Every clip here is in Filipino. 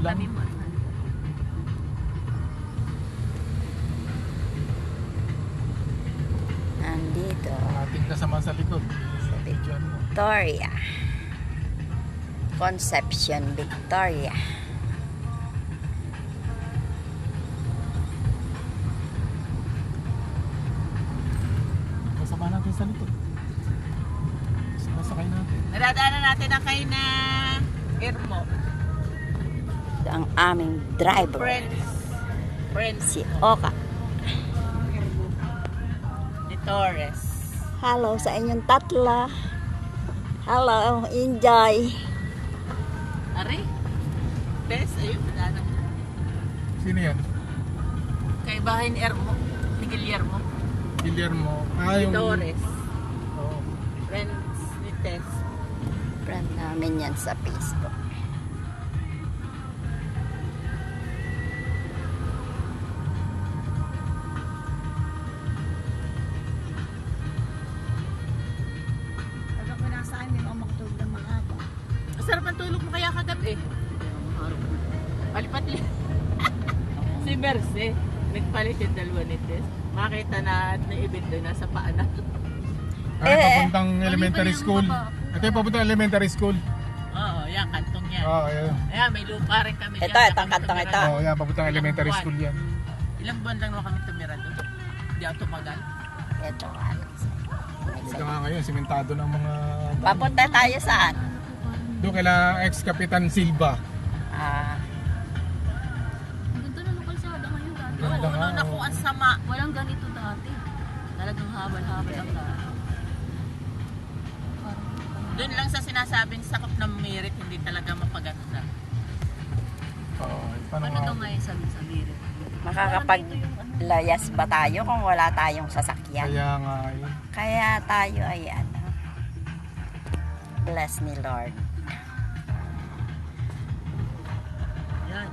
lang. Nandito. Ating kasama sa likod. Sa video mo. Victoria. Conception, Victoria. Kasama natin sa likod. Sinasakay natin. Nadadaanan natin ang kay na Irmo. Ito ang aming driver. Friends. Si Oka. Ni Torres. Hello sa inyong tatla. Hello, enjoy. Ari? Bes, ayun, nadaanan mo. Sino yan? Kay bahay ni Irmo. Ni Guillermo. Guillermo. Ni Torres. Oo. Friends ni Tess. Friend namin yan sa Facebook. Pagka ko nasa amin, ako makatulog ng maaga. Masarap ang tulog mo kaya kagabi. Palipat si Merce, nagpalit yung dalawa ni Tess. Makita na at naibig doon, nasa paanak. Papuntang elementary school. Ito yung papuntang elementary school. Oo, yan, kantong yan. Oo, ayan. Ayan, may lupa rin kami Ito, dyan. itong kantong ito. Oo, yan, papuntang elementary Ilang school yan. Ilang buwan lang naman kami tumira doon. Hindi ako tumagal. Ito ano. Ito nga ngayon, simentado ng mga... Papunta tayo saan? Doon kaila ex-Kapitan Silva. Ah, Ang ganda na ng kalsada ngayon dati. Oo, Ganda nga, noon ako oo. ang sama. Walang ganito dati. Talagang habal-habal ang daan. Doon lang sa sinasabing sakop ng merit, hindi talaga mapaganda. Oo, paano Ano daw nga? ngayon sa Mirit? makakapaglayas ba tayo kung wala tayong sasakyan? Kaya nga yun. Kaya tayo ay ano, bless ni Lord. Yan.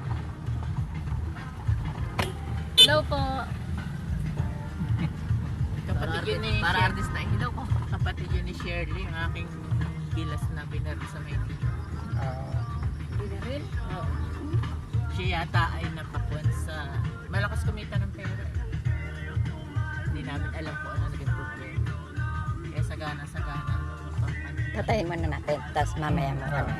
Hello po. Kapatid yun ni Para Shirley. artist na ilaw ko. Kapatid yun ni Shirley, ang aking bilas na binari sa Maynila. Hindi na rin. Oo. Siya yata ay napakuan sa... Malakas kumita ng pera. Hindi namin alam kung ano naging problema. Kaya sagana. Patayin muna natin, tapos mamaya mo ano.